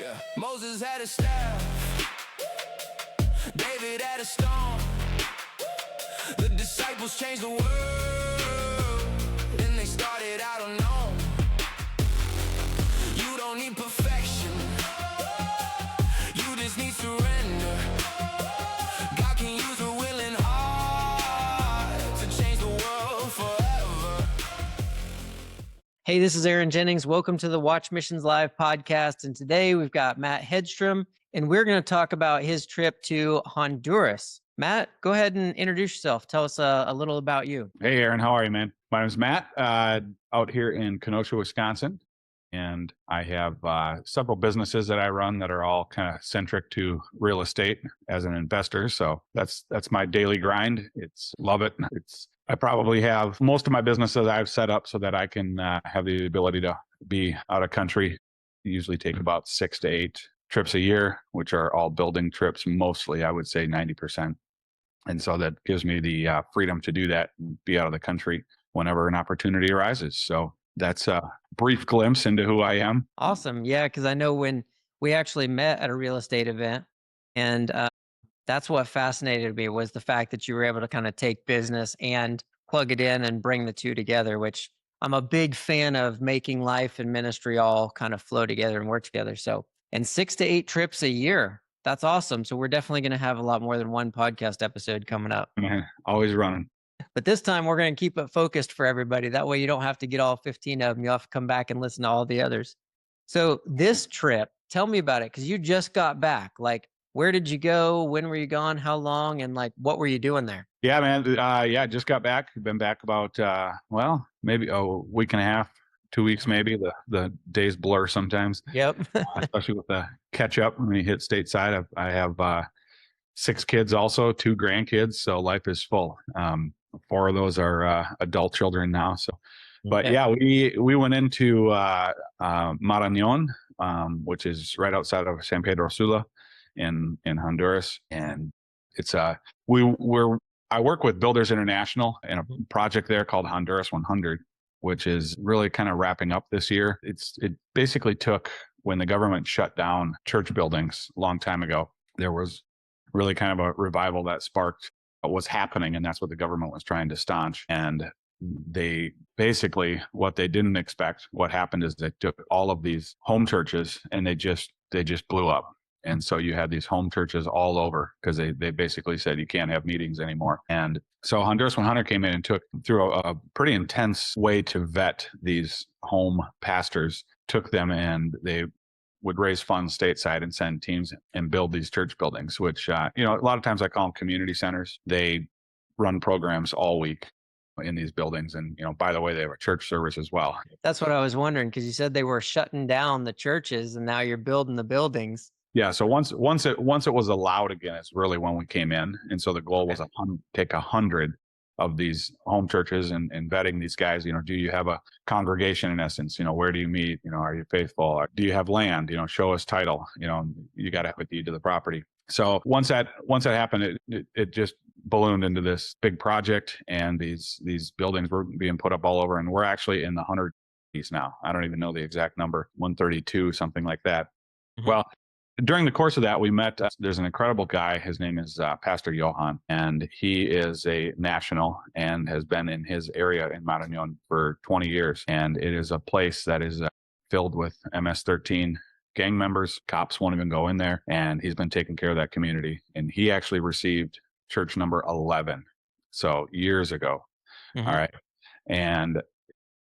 Yeah. Moses had a staff, David had a stone. The disciples changed the world, and they started out alone. You don't need perfection, you just need surrender. God can use a willing heart to change the world forever. Hey, this is Aaron Jennings. Welcome to the Watch Missions Live podcast. And today we've got Matt Hedstrom, and we're going to talk about his trip to Honduras. Matt, go ahead and introduce yourself. Tell us a little about you. Hey, Aaron, how are you, man? My name is Matt, out here in Kenosha, Wisconsin, and I have several businesses that I run that are all kind of centric to real estate as an investor. So that's my daily grind. Love it. I probably have most of my businesses I've set up so that I can have the ability to be out of country. Usually take about 6 to 8 trips a year, which are all building trips, mostly, I would say 90%. And so that gives me the freedom to do that and be out of the country whenever an opportunity arises. So that's a brief glimpse into who I am. Awesome. Yeah, because I know when we actually met at a real estate event, and that's what fascinated me was the fact that you were able to kind of take business and plug it in and bring the two together, which I'm a big fan of, making life and ministry all kind of flow together and work together. So, and 6 to 8 trips a year. That's awesome. So we're definitely going to have a lot more than one podcast episode coming up. Always running. But this time we're going to keep it focused for everybody. That way you don't have to get all 15 of them. You'll have to come back and listen to all the others. So this trip, tell me about it, because you just got back. Like, where did you go? When were you gone? How long? And like, what were you doing there? Yeah, man. Just got back. Been back about, maybe a week and a half, 2 weeks, maybe. The days blur sometimes. Yep. Especially with the catch up when you hit stateside. I have 6 kids, also 2 grandkids. So life is full. 4 of those are adult children now. So, but yeah, we went into Marañón, which is right outside of San Pedro Sula in Honduras. And it's I work with Builders International in a project there called Honduras 100, which is really kind of wrapping up this year. It basically took, when the government shut down church buildings a long time ago, there was really kind of a revival that sparked what was happening, and that's what the government was trying to staunch. And they basically, what they didn't expect, what happened is they took all of these home churches and they just blew up. And so you had these home churches all over because they basically said you can't have meetings anymore. And so Honduras 100 came in and took through a pretty intense way to vet these home pastors, took them, and they would raise funds stateside and send teams and build these church buildings, which, a lot of times I call them community centers. They run programs all week in these buildings. And, by the way, they have a church service as well. That's what I was wondering, because you said they were shutting down the churches and now you're building the buildings. Yeah. So once it was allowed again, it's really when we came in. And so the goal was take 100 of these home churches and vetting these guys. Do you have a congregation, in essence? Where do you meet? Are you faithful? Do you have land? Show us title. You got to have a deed to the property. So once that happened, it just ballooned into this big project, and these buildings were being put up all over, and we're actually in the 100s now. I don't even know the exact number, 132, something like that. Mm-hmm. Well, during the course of that, we met, there's an incredible guy. His name is Pastor Johan, and he is a national and has been in his area in Marañón for 20 years. And it is a place that is filled with MS-13 gang members. Cops won't even go in there. And he's been taking care of that community. And he actually received church number 11. So years ago. Mm-hmm. All right. And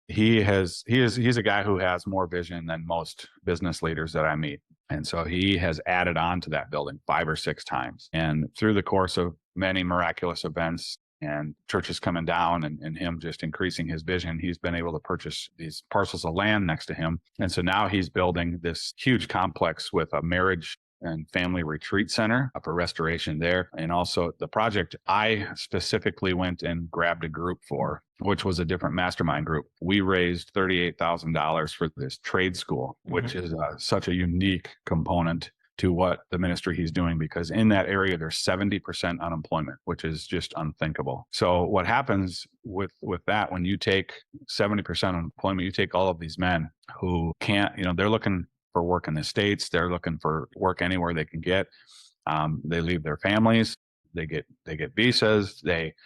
he's a guy who has more vision than most business leaders that I meet. And so he has added on to that building 5 or 6 times. And through the course of many miraculous events and churches coming down and him just increasing his vision, he's been able to purchase these parcels of land next to him. And so now he's building this huge complex with a marriage and family retreat center for restoration there. And also the project I specifically went and grabbed a group for, which was a different mastermind group. We raised $38,000 for this trade school, which is such a unique component to what the ministry he's doing, because in that area, there's 70% unemployment, which is just unthinkable. So what happens with that, when you take 70% unemployment, you take all of these men who can't, they're looking for work in the States. They're looking for work anywhere they can get. They leave their families. They get visas.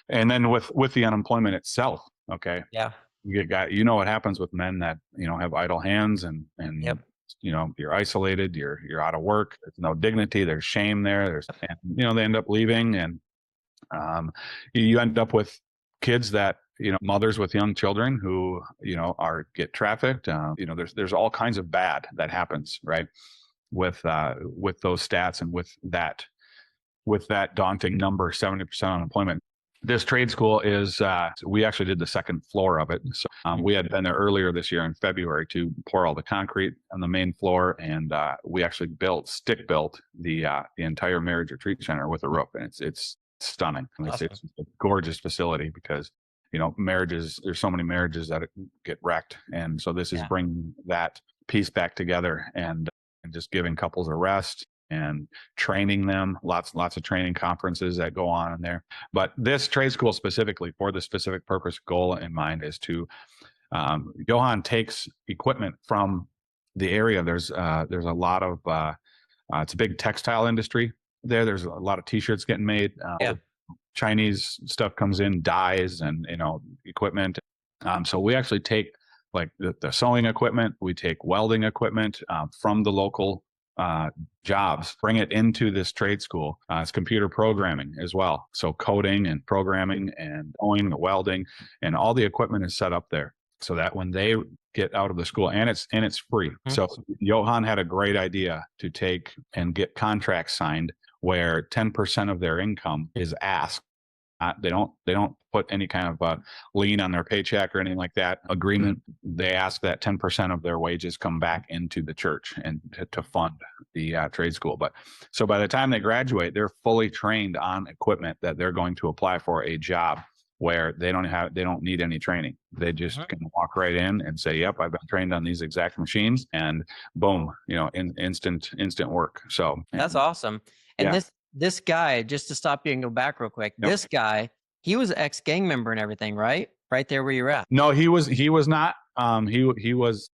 And then with the unemployment itself. Okay. Yeah. You know what happens with men that, have idle hands and Yep. you're isolated, you're out of work. There's no dignity. There's shame there. And they end up leaving, and you end up with kids that, mothers with young children who, get trafficked. There's all kinds of bad that happens, right? With those stats and with that daunting number, 70% unemployment. This trade school is, we actually did the second floor of it. So we had been there earlier this year in February to pour all the concrete on the main floor. And we actually stick built the entire marriage retreat center with a roof. And it's stunning. Awesome. It's a gorgeous facility because, there's so many marriages that get wrecked. And so this is bringing that piece back together and just giving couples a rest and training them. Lots of training conferences that go on in there. But this trade school specifically, for the specific purpose goal in mind, is to Johan takes equipment from the area. There's a lot of it's a big textile industry there. There's a lot of t-shirts getting made. Chinese stuff comes in, dyes and equipment. So we actually take like the sewing equipment. We take welding equipment from the local jobs, bring it into this trade school. It's computer programming as well. So coding and programming and sewing, welding, and all the equipment is set up there so that when they get out of the school, and it's free. Mm-hmm. So Johan had a great idea to take and get contracts signed where 10% of their income is asked. They don't put any kind of lien on their paycheck or anything like that agreement. They ask that 10% of their wages come back into the church and to fund the trade school. But so by the time they graduate, they're fully trained on equipment that they're going to apply for a job where they don't need any training. They just can walk right in and say, "Yep, I've been trained on these exact machines," and boom, instant work. So that's awesome. And this guy, just to stop you and go back real quick, this guy, he was an ex-gang member and everything, right? Right there where you're at. No, he was not. He was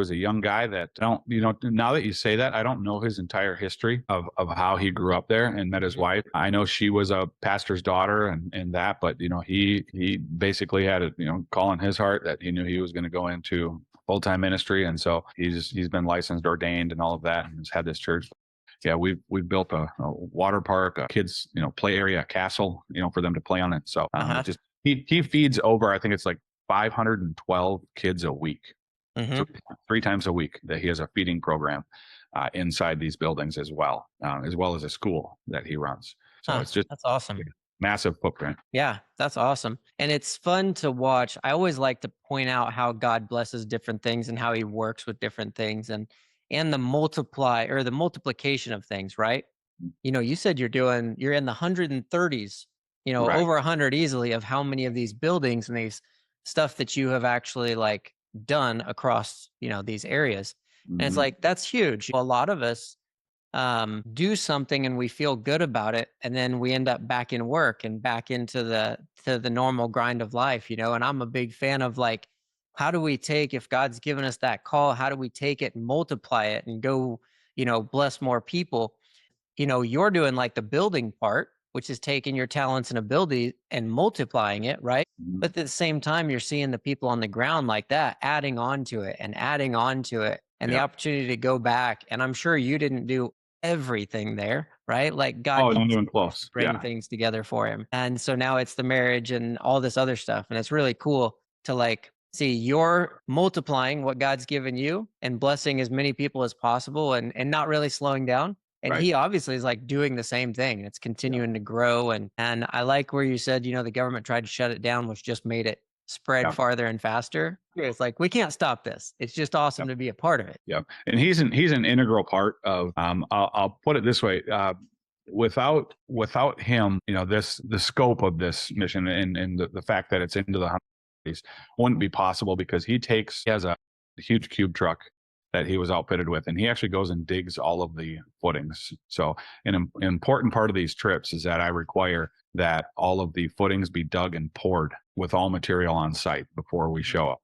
a young guy that now that you say that, I don't know his entire history of how he grew up there and met his wife. I know she was a pastor's daughter and that, but he basically had a call in his heart that he knew he was going to go into full-time ministry. And so he's been licensed, ordained and all of that, and has had this church. Yeah, we've built a water park, a kids, play area, a castle, for them to play on it. So he feeds over, I think it's like 512 kids a week. Mm-hmm. So 3 times a week that he has a feeding program inside these buildings as well as a school that he runs. So that's awesome. Massive footprint. Yeah, that's awesome. And it's fun to watch. I always like to point out how God blesses different things and how he works with different things and the multiplication of things, right? You said you're in the 130s, right. Over 100 easily of how many of these buildings and these stuff that you have actually like done across, these areas. Mm-hmm. And it's like, that's huge. A lot of us do something and we feel good about it. And then we end up back in work and back into the normal grind of life, and I'm a big fan of like, how do we take, if God's given us that call, how do we take it and multiply it and go, bless more people? You're doing like the building part, which is taking your talents and ability and multiplying it, right? Mm-hmm. But at the same time, you're seeing the people on the ground like that, adding on to it and the opportunity to go back. And I'm sure you didn't do everything there, right? Like God not even close. Bring things together for him. And so now it's the marriage and all this other stuff. And it's really cool to like, see, you're multiplying what God's given you and blessing as many people as possible and not really slowing down. And he obviously is like doing the same thing. It's continuing to grow. And I like where you said, the government tried to shut it down, which just made it spread farther and faster. It's like, we can't stop this. It's just awesome to be a part of it. Yeah. And he's an integral part of, I'll put it this way. Without him, the scope of this mission and the fact that it's into the wouldn't be possible because he has a huge cube truck that he was outfitted with, and he actually goes and digs all of the footings. So an important part of these trips is that I require that all of the footings be dug and poured with all material on site before we show up.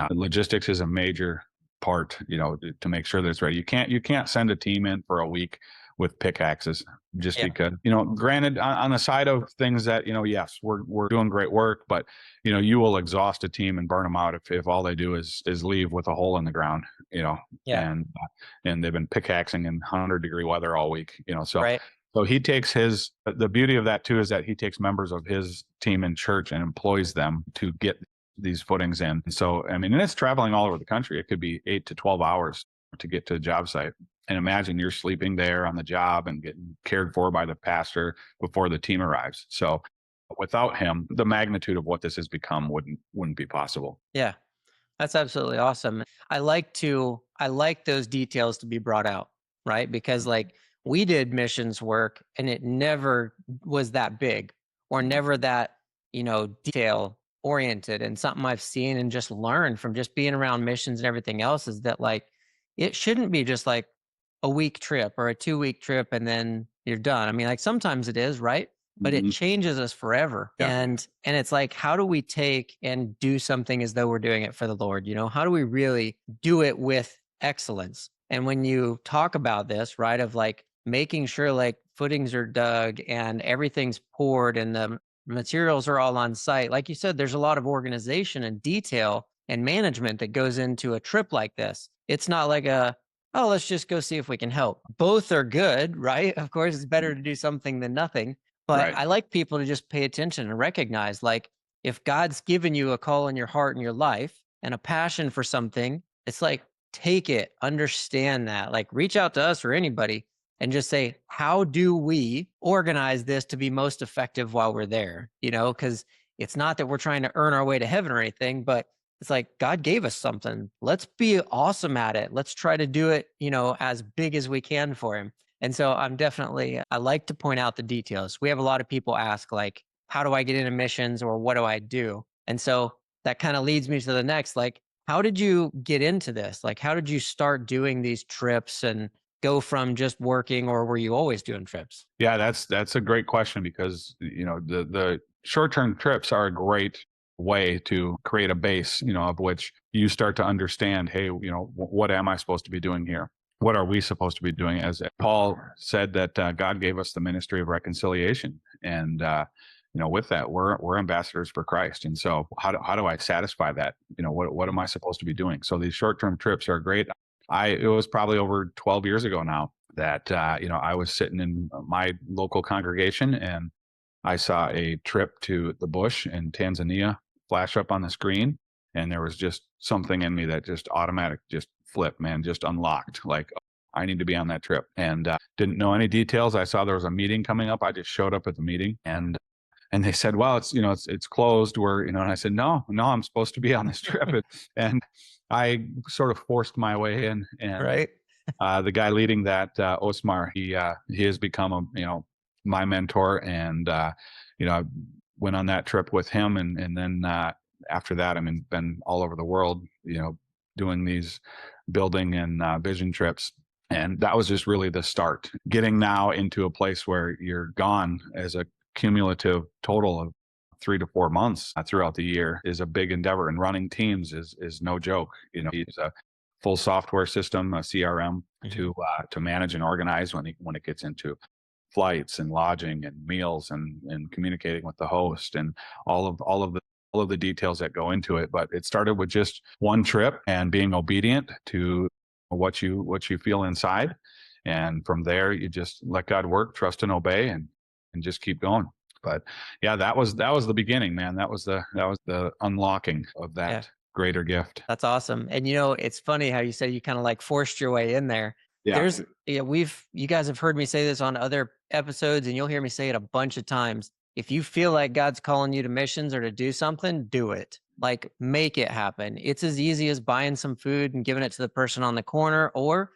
Logistics is a major part, to make sure that it's ready. You can't send a team in for a week with pickaxes just Yeah. because, granted on the side of things that, yes, we're doing great work, but you will exhaust a team and burn them out if all they do is leave with a hole in the ground, Yeah. and they've been pickaxing in 100-degree weather all week, so. Right. So he takes the beauty of that too is that he takes members of his team in church and employs them to get these footings in. So, I mean, and it's traveling all over the country. It could be 8 to 12 hours to get to a job site. And imagine you're sleeping there on the job and getting cared for by the pastor before the team arrives. So without him, the magnitude of what this has become wouldn't be possible. Yeah. That's absolutely awesome. I like those details to be brought out, right? Because like we did missions work and it never was that big or never that, detail oriented. And something I've seen and just learned from just being around missions and everything else is that like it shouldn't be just like a week trip or a 2-week trip and then you're done. I mean, like sometimes it is, right? But it changes us forever. Yeah. And it's like, how do we take and do something as though we're doing it for the Lord? How do we really do it with excellence? And when you talk about this, right, of like making sure like footings are dug and everything's poured and the materials are all on site, like you said, there's a lot of organization and detail and management that goes into a trip like this. It's not like oh, let's just go see if we can help. Both are good, right? Of course, it's better to do something than nothing. But Right. I like people to just pay attention and recognize, like, if God's given you a call in your heart and your life and a passion for something, it's like, take it, understand that, like, reach out to us or anybody and just say, how do we organize this to be most effective while we're there? Because it's not that we're trying to earn our way to heaven or anything, but it's like God gave us something. Let's be awesome at it. Let's try to do it, as big as we can for him. And so I like to point out the details. We have a lot of people ask, like, how do I get into missions or what do I do? And so that kind of leads me to the next, like, how did you get into this? Like, how did you start doing these trips and go from just working, or were you always doing trips? Yeah, that's a great question because the short-term trips are a great way to create a base, of which you start to understand, hey, what am I supposed to be doing here? What are we supposed to be doing? As Paul said that God gave us the ministry of reconciliation, and with that, we're ambassadors for Christ. And so, how do I satisfy that? What am I supposed to be doing? So these short-term trips are great. It was probably over 12 years ago now that I was sitting in my local congregation and I saw a trip to the bush in Tanzania flash up on the screen, and there was just something in me that just just flipped, man, just unlocked. Like, I need to be on that trip, and didn't know any details. I saw there was a meeting coming up. I just showed up at the meeting, and they said, "Well, it's closed." And I said, "No, I'm supposed to be on this trip," and I sort of forced my way in, and Right. the guy leading that, Osmar, he has become my mentor, and I went on that trip with him, and then after that, been all over the world, doing these building and vision trips, and that was just really the start. Getting now into a place where you're gone as a cumulative total of 3 to 4 months throughout the year is a big endeavor, and running teams is no joke. He's a full software system, a CRM, to manage and organize when it gets into flights and lodging and meals and communicating with the host and all of the details that go into it. But it started with just one trip and being obedient to what you feel inside, and from there you just let God work, trust and obey, and just keep going. But yeah, that was the beginning, man. That was the unlocking of that. Yeah. Greater gift. That's awesome. And it's funny how you said you kind of like forced your way in there. Yeah. You guys have heard me say this on other episodes, and you'll hear me say it a bunch of times. If you feel like God's calling you to missions or to do something, do it. Like, make it happen. It's as easy as buying some food and giving it to the person on the corner, or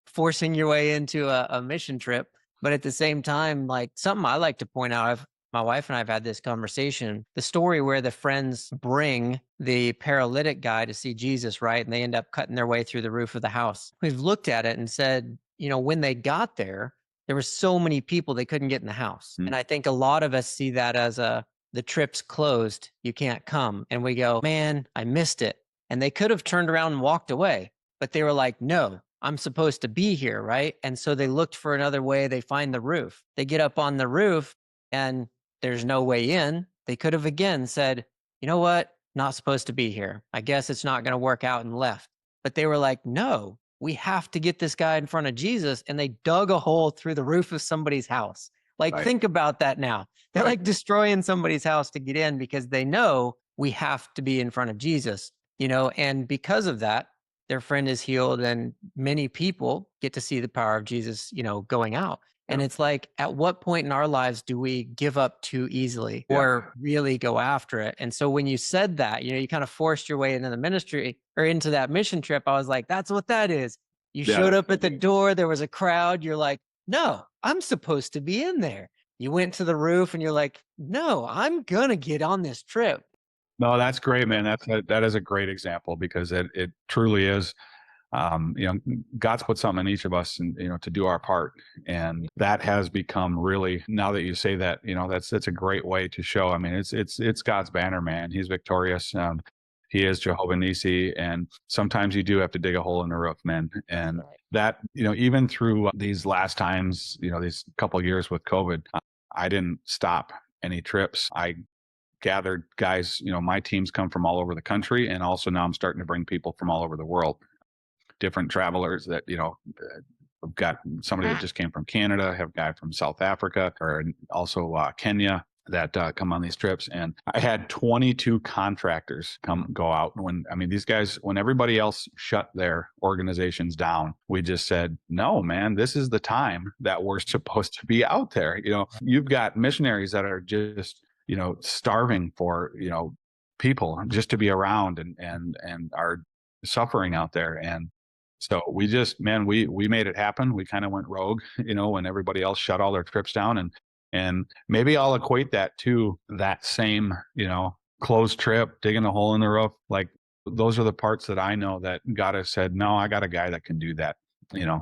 forcing your way into a mission trip. But at the same time, like, something I like to point out, my wife and I have had this conversation, the story where the friends bring the paralytic guy to see Jesus, right? And they end up cutting their way through the roof of the house. We've looked at it and said, when they got there were so many people they couldn't get in the house. And I think a lot of us see that as the trip's closed, you can't come. And we go, man, I missed it. And they could have turned around and walked away. but they were like, no, I'm supposed to be here. Right. And so they looked for another way. They find the roof. They get up on the roof and there's no way in. They could have again said, you know what? Not supposed to be here. I guess it's not going to work out, and left. But they were like, no, we have to get this guy in front of Jesus. And they dug a hole through the roof of somebody's house. Like, Right. think about that now. They're Right. like destroying somebody's house to get in because they know we have to be in front of Jesus, and because of that, their friend is healed and many people get to see the power of Jesus, going out. And Yeah. it's like, at what point in our lives do we give up too easily Yeah. or really go after it? And so when you said that, you kind of forced your way into the ministry or into that mission trip, I was like, that's what that is. You Yeah. showed up at the door, there was a crowd. You're like, no, I'm supposed to be in there. You went to the roof and you're like, no, I'm going to get on this trip. No, that's great, man. That is a great example, because it truly is. God's put something in each of us, and to do our part, and that has become really. Now that you say that, that's a great way to show. I mean, it's God's banner, man. He's victorious. He is Jehovah Nissi, and sometimes you do have to dig a hole in the roof, man. And that, even through these last times, these couple years with COVID, I didn't stop any trips. I gathered guys, my teams come from all over the country, and also now I'm starting to bring people from all over the world, different travelers that, I've got somebody that just came from Canada, have a guy from South Africa, or also Kenya, that come on these trips. And I had 22 contractors go out. These guys, when everybody else shut their organizations down, we just said, no, man, this is the time that we're supposed to be out there. You've got missionaries that are just, starving for, people just to be around, and are suffering out there. And so we just, man, we made it happen. We kind of went rogue, when everybody else shut all their trips down. And maybe I'll equate that to that same, closed trip, digging a hole in the roof. Like, those are the parts that I know that God has said, no, I got a guy that can do that.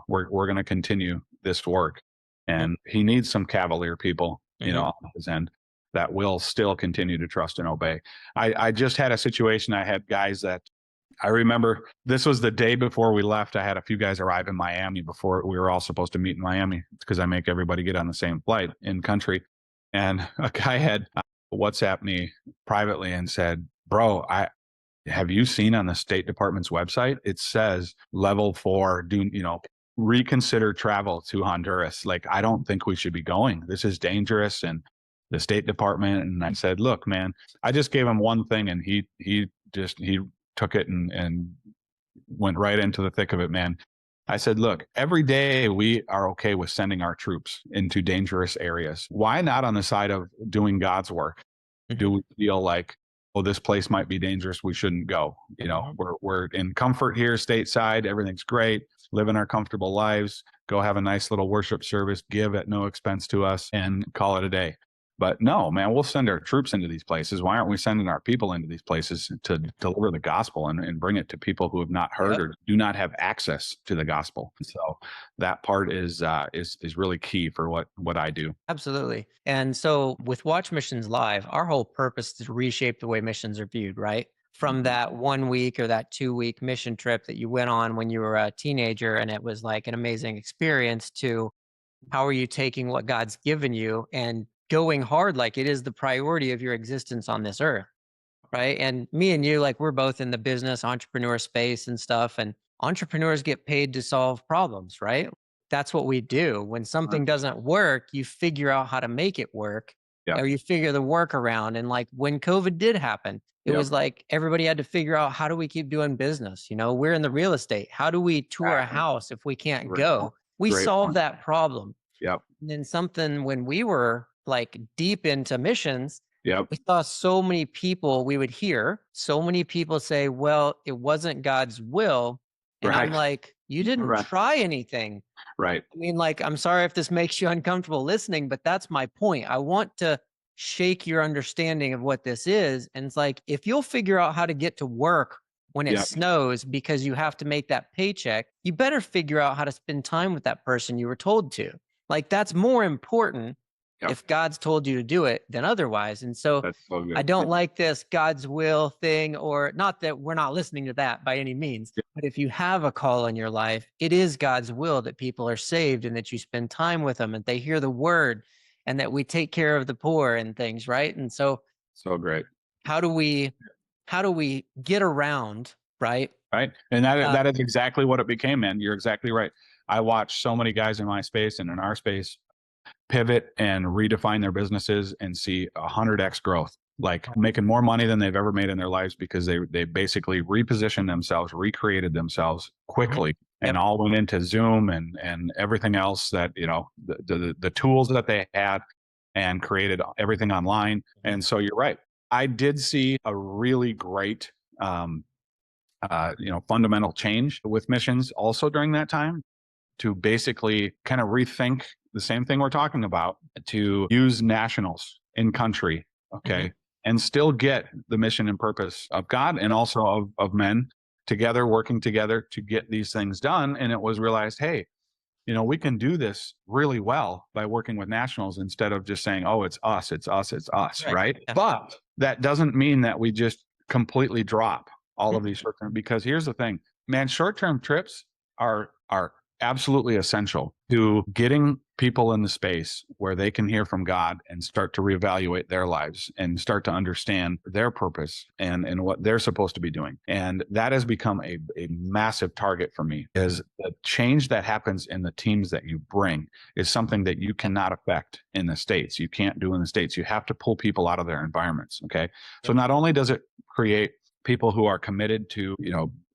We're going to continue this work. And he needs some cavalier people, on his end, that will still continue to trust and obey. I just had a situation. I had guys that, I remember this was the day before we left. I had a few guys arrive in Miami before we were all supposed to meet in Miami, because I make everybody get on the same flight in country. And a guy had WhatsApped me privately and said, bro, have you seen on the State Department's website, it says level 4, reconsider travel to Honduras. Like, I don't think we should be going. This is dangerous. And the State Department. And I said, look, man, I just gave him one thing, and he took it and went right into the thick of it, man. I said, look, every day we are okay with sending our troops into dangerous areas. Why not on the side of doing God's work? Do we feel like, oh, this place might be dangerous, we shouldn't go? We're in comfort here stateside. Everything's great. Living our comfortable lives. Go have a nice little worship service, give at no expense to us, and call it a day. But no, man, we'll send our troops into these places. Why aren't we sending our people into these places to deliver the gospel and bring it to people who have not heard or do not have access to the gospel? So that part is really key for what I do. Absolutely. And so with Watch Missions Live, our whole purpose is to reshape the way missions are viewed, right? From that 1 week or that 2 week mission trip that you went on when you were a teenager, and it was like an amazing experience, to how are you taking what God's given you and going hard like it is the priority of your existence on this earth, right? And me and you, like, we're both in the business entrepreneur space and stuff, and entrepreneurs get paid to solve problems, right? That's what we do. When something doesn't work, you figure out how to make it work, Yep. or you figure the workaround. And like when COVID did happen, it Yep. was like everybody had to figure out, how do we keep doing business? We're in the real estate. How do we tour a house if we can't Great go? point. We Great solved point. that problem. Yep. And then something, when we were like deep into missions, Yep. we saw so many people, we would hear so many people say, well, it wasn't God's will. And I'm Right. like, you didn't Right. try anything. Right. I mean, like, I'm sorry if this makes you uncomfortable listening, but that's my point. I want to shake your understanding of what this is. And it's like, if you'll figure out how to get to work when it Yep. snows because you have to make that paycheck, you better figure out how to spend time with that person you were told to. Like, that's more important Yep. If God's told you to do it, then otherwise. And so That's so good. I don't like this God's will thing, or not that we're not listening to that by any means, but if you have a call in your life, it is God's will that people are saved and that you spend time with them and they hear the word and that we take care of the poor and things, right? And so great. how do we get around, right? Right. And that is exactly what it became, man. You're exactly right. I watched so many guys in my space and in our space pivot and redefine their businesses and see 100x growth, like making more money than they've ever made in their lives because they basically repositioned themselves, recreated themselves quickly, and all went into Zoom and everything else that, the tools that they had, and created everything online. And so you're right. I did see a really great, fundamental change with missions also during that time, to basically kind of rethink the same thing we're talking about, to use nationals in country, and still get the mission and purpose of God and also of men together, working together to get these things done. And it was realized, hey, we can do this really well by working with nationals instead of just saying, oh, it's us, right? Yeah. But that doesn't mean that we just completely drop all of these short-term, because here's the thing, man, short-term trips are absolutely essential to getting people in the space where they can hear from God and start to reevaluate their lives and start to understand their purpose and what they're supposed to be doing. And that has become a massive target for me, is the change that happens in the teams that you bring is something that you cannot affect in the States. You can't do in the States. You have to pull people out of their environments. Okay. So not only does it create people who are committed to,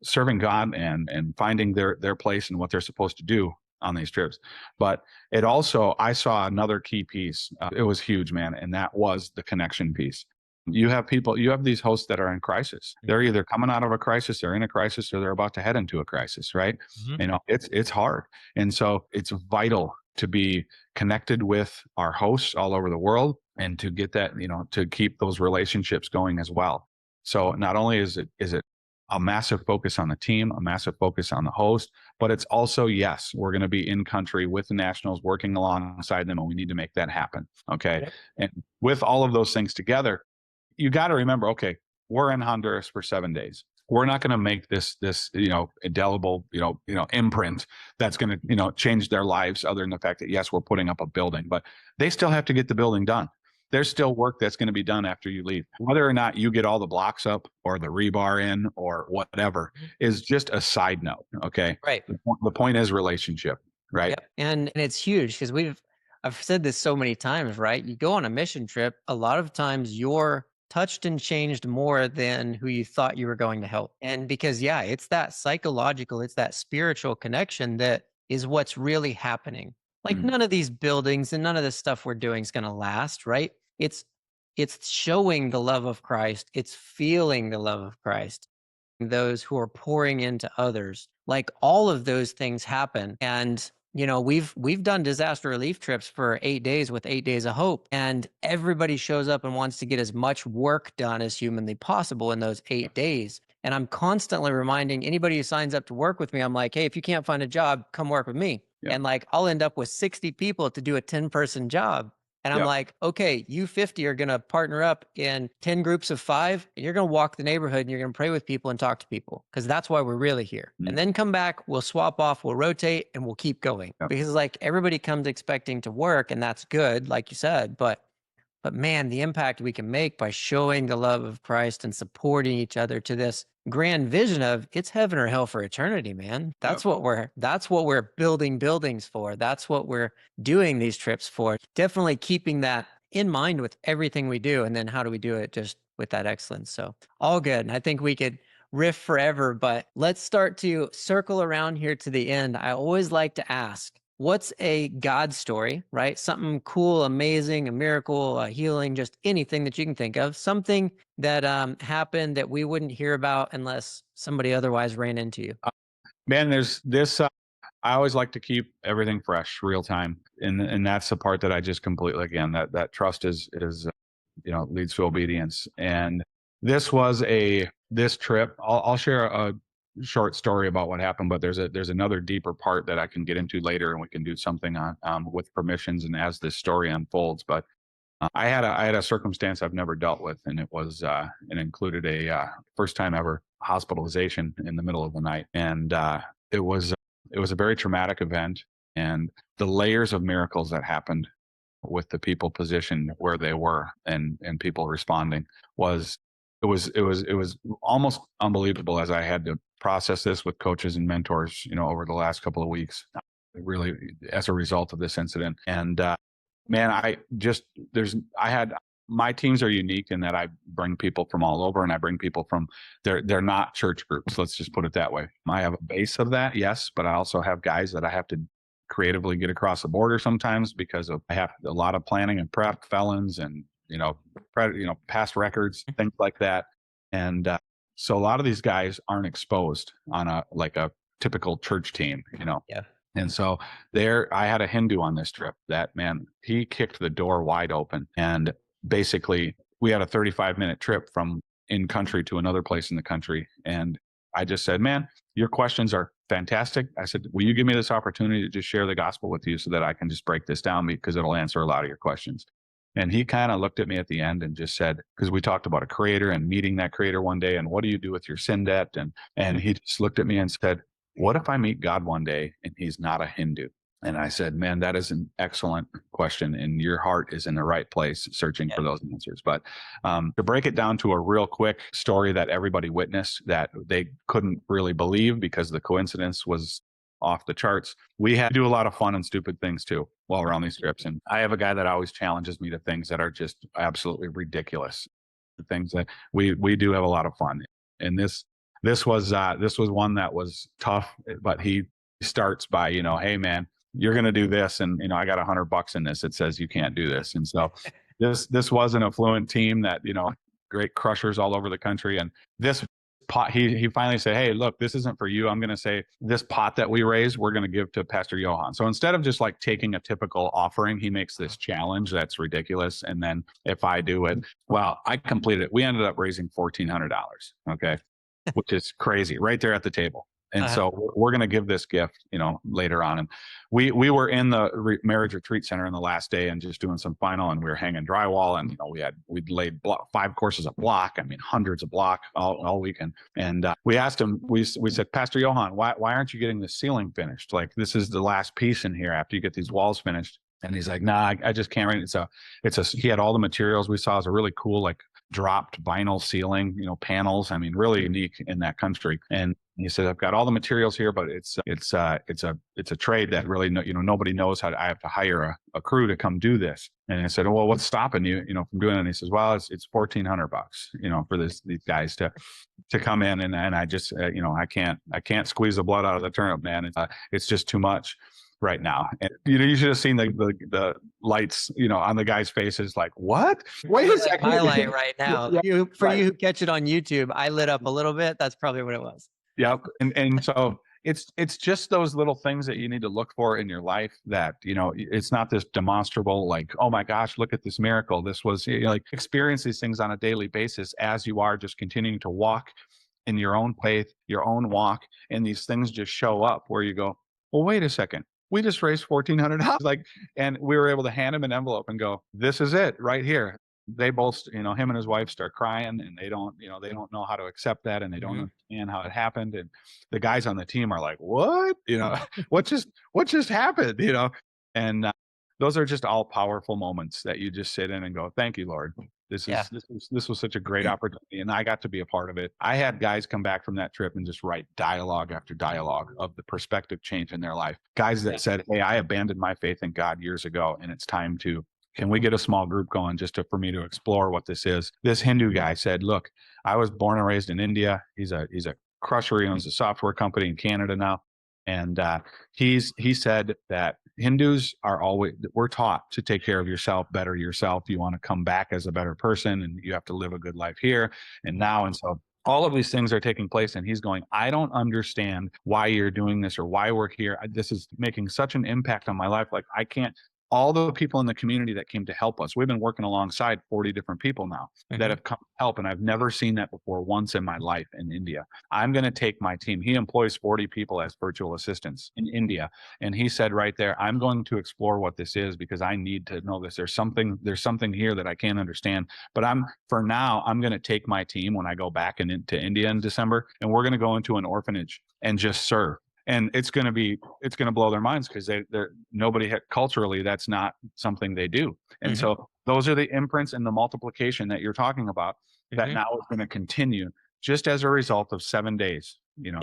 serving God and finding their place and what they're supposed to do on these trips, but it also, I saw another key piece. It was huge, man. And that was the connection piece. You have these hosts that are in crisis. They're either coming out of a crisis, they're in a crisis, or they're about to head into a crisis, right? It's hard. And so it's vital to be connected with our hosts all over the world and to get that, to keep those relationships going as well. So not only is it a massive focus on the team, a massive focus on the host, but it's also, yes, we're going to be in country with the nationals, working alongside them, and we need to make that happen. Okay. Yep. And with all of those things together, you got to remember, okay, we're in Honduras for 7 days. We're not going to make this indelible, imprint that's going to, change their lives, other than the fact that, yes, we're putting up a building, but they still have to get the building done. There's still work that's going to be done after you leave. Whether or not you get all the blocks up or the rebar in or whatever is just a side note. Okay. Right. The point is relationship. Right. Yep. And it's huge because I've said this so many times, right? You go on a mission trip, a lot of times you're touched and changed more than who you thought you were going to help. And because, it's that psychological, it's that spiritual connection that is what's really happening. Like none of these buildings and none of this stuff we're doing is going to last, right? It's showing the love of Christ. It's feeling the love of Christ. Those who are pouring into others, like all of those things happen. And, we've done disaster relief trips for 8 days with 8 days of hope, and everybody shows up and wants to get as much work done as humanly possible in those 8 days. And I'm constantly reminding anybody who signs up to work with me, I'm like, hey, if you can't find a job, come work with me. Yeah. And I'll end up with 60 people to do a 10-person job. And I'm like, okay, you 50 are going to partner up in 10 groups of 5. And you're going to walk the neighborhood and you're going to pray with people and talk to people, because that's why we're really here. And then come back, we'll swap off, we'll rotate, and we'll keep going. Because everybody comes expecting to work, and that's good, like you said, but man, the impact we can make by showing the love of Christ and supporting each other to this grand vision of it's heaven or hell for eternity, man. That's what we're building buildings for. That's what we're doing these trips for. Definitely keeping that in mind with everything we do. And then how do we do it just with that excellence? So all good. And I think we could riff forever, but let's start to circle around here to the end. I always like to ask, what's a God story, right? Something cool, amazing, a miracle, a healing, just anything that you can think of. Something that happened that we wouldn't hear about unless somebody otherwise ran into you. Man, there's this. I always like to keep everything fresh, real time, and that's the part that I just completely, again, that trust is leads to obedience. And this was this trip. I'll share short story about what happened, but there's another deeper part that I can get into later, and we can do something on with permissions and as this story unfolds. But I had a circumstance I've never dealt with, and it included a first time ever hospitalization in the middle of the night, and it was a very traumatic event, and the layers of miracles that happened with the people positioned where they were and people responding was almost unbelievable as I had to process this with coaches and mentors, over the last couple of weeks, really as a result of this incident. And man, my teams are unique in that I bring people from all over, and I bring people from they're not church groups. Let's just put it that way. I have a base of that, yes, but I also have guys that I have to creatively get across the border sometimes because I have a lot of planning and prep, felons and past records, things like that. And so a lot of these guys aren't exposed on a typical church team, Yeah. And so I had a Hindu on this trip that, man, he kicked the door wide open. And basically we had a 35-minute trip from in country to another place in the country. And I just said, man, your questions are fantastic. I said, will you give me this opportunity to just share the gospel with you so that I can just break this down because it'll answer a lot of your questions. And he kind of looked at me at the end and just said, because we talked about a creator and meeting that creator one day, and what do you do with your sin debt? And he just looked at me and said, what if I meet God one day and he's not a Hindu? And I said, man, that is an excellent question. And your heart is in the right place searching for those answers. But to break it down to a real quick story that everybody witnessed that they couldn't really believe because the coincidence was off the charts. We had to do a lot of fun and stupid things too while we're on these trips. And I have a guy that always challenges me to things that are just absolutely ridiculous. The things that we do have a lot of fun. And this was one that was tough, but he starts by, hey man, you're going to do this. And, I got $100 in this. It says you can't do this. And so this was an affluent team that, great crushers all over the country. And this pot, he finally said, hey, look, this isn't for you. I'm going to say this pot that we raise, we're going to give to Pastor Johan. So instead of just like taking a typical offering, he makes this challenge that's ridiculous. And then if I do it, well, I completed it. We ended up raising $1,400. Okay. Which is crazy right there at the table. And so we're going to give this gift, later on. And we were in the marriage retreat center in the last day and just doing some final, and we were hanging drywall, and, we'd laid 5 courses of block. I mean, hundreds of block all weekend. And we asked him, we said, Pastor Johan, why aren't you getting the ceiling finished? Like, this is the last piece in here after you get these walls finished. And he's like, nah, I just can't. He had all the materials we saw. It was a really cool, like, dropped vinyl ceiling, panels. I mean, really unique in that country. And he said, I've got all the materials here, but it's a trade that really, nobody knows how I have to hire a crew to come do this. And I said, well, what's stopping you, from doing it? And he says, well, it's $1,400, for these guys to come in. And I just, I can't squeeze the blood out of the turnip, man. It's just too much right now. And you should have seen the lights, on the guys' faces, like, what? Wait a second. Highlight right now. Yeah, You who catch it on YouTube, I lit up a little bit. That's probably what it was. Yep. And so it's just those little things that you need to look for in your life that, it's not this demonstrable, like, oh my gosh, look at this miracle. This was, like, experience these things on a daily basis as you are just continuing to walk in your own faith, your own walk. And these things just show up where you go, well, wait a second. We just raised $1,400. And we were able to hand him an envelope and go, this is it right here. They both, him and his wife start crying, and they don't know how to accept that, and they don't understand how it happened. And the guys on the team are like, what, what just happened, and those are just all powerful moments that you just sit in and go, thank you, Lord. This was such a great opportunity, and I got to be a part of it. I had guys come back from that trip and just write dialogue after dialogue of the perspective change in their life. Guys that said, hey, I abandoned my faith in God years ago, and it's time to, can we get a small group going for me to explore what this is? This Hindu guy said, look, I was born and raised in India. He's a crusher. He owns a software company in Canada now. And he said that Hindus we're taught to take care of yourself, better yourself. You want to come back as a better person, and you have to live a good life here and now. And so all of these things are taking place, and he's going, I don't understand why you're doing this or why we're here. This is making such an impact on my life. Like, I can't, all the people in the community that came to help us. We've been working alongside 40 different people now that have come to help. And I've never seen that before once in my life in India. I'm going to take my team. He employs 40 people as virtual assistants in India. And he said right there, I'm going to explore what this is because I need to know this. There's something here that I can't understand. But for now, I'm going to take my team when I go back into India in December, and we're going to go into an orphanage and just serve. And it's going to blow their minds because culturally, that's not something they do. And so those are the imprints and the multiplication that you're talking about that now is going to continue just as a result of 7 days, in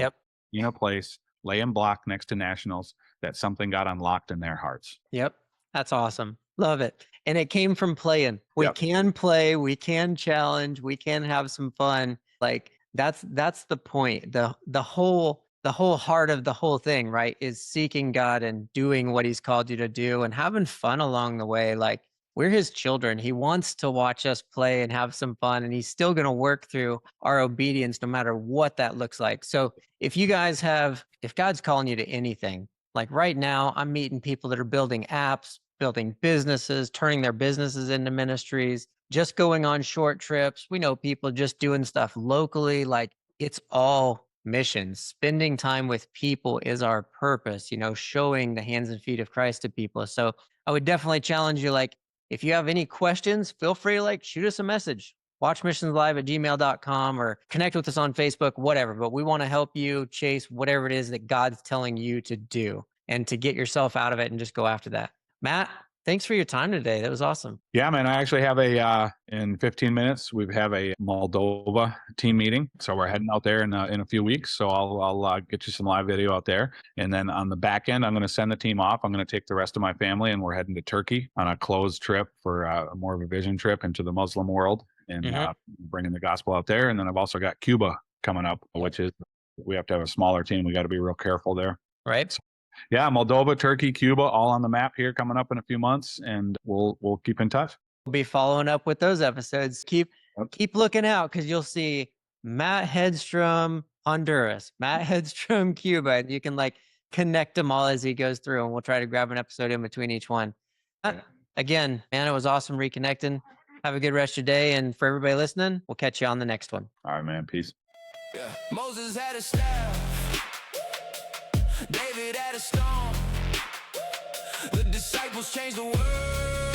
a place, lay in block next to nationals, that something got unlocked in their hearts. Yep. That's awesome. Love it. And it came from playing. We can play, we can challenge, we can have some fun. Like that's the point. The whole heart of the whole thing, right, is seeking God and doing what he's called you to do and having fun along the way. Like we're his children. He wants to watch us play and have some fun, and he's still going to work through our obedience no matter what that looks like. So if God's calling you to anything, like right now, I'm meeting people that are building apps, building businesses, turning their businesses into ministries, just going on short trips. We know people just doing stuff locally. Like it's all missions. Spending time with people is our purpose, showing the hands and feet of Christ to people. So I would definitely challenge you, like, if you have any questions, feel free to shoot us a message. watchmissionslive@gmail.com or connect with us on Facebook, whatever. But we want to help you chase whatever it is that God's telling you to do and to get yourself out of it and just go after that. Matt, thanks for your time today. That was awesome. Yeah, man. I actually have in 15 minutes, we have a Moldova team meeting. So we're heading out there in a few weeks. So I'll get you some live video out there. And then on the back end, I'm going to send the team off. I'm going to take the rest of my family and we're heading to Turkey on a closed trip for more of a vision trip into the Muslim world and bringing the gospel out there. And then I've also got Cuba coming up, which is, we have to have a smaller team. We got to be real careful there. Right. So, yeah, Moldova, Turkey, Cuba, all on the map here coming up in a few months, and we'll keep in touch. We'll be following up with those episodes. Keep looking out because you'll see Matt Hedstrom, Honduras, Matt Hedstrom, Cuba, and you can connect them all as he goes through, and we'll try to grab an episode in between each one. Again, man, it was awesome reconnecting. Have a good rest of your day, and for everybody listening, we'll catch you on the next one. All right, man. Peace. Yeah. Moses had a staff. David had a stone. The disciples changed the world.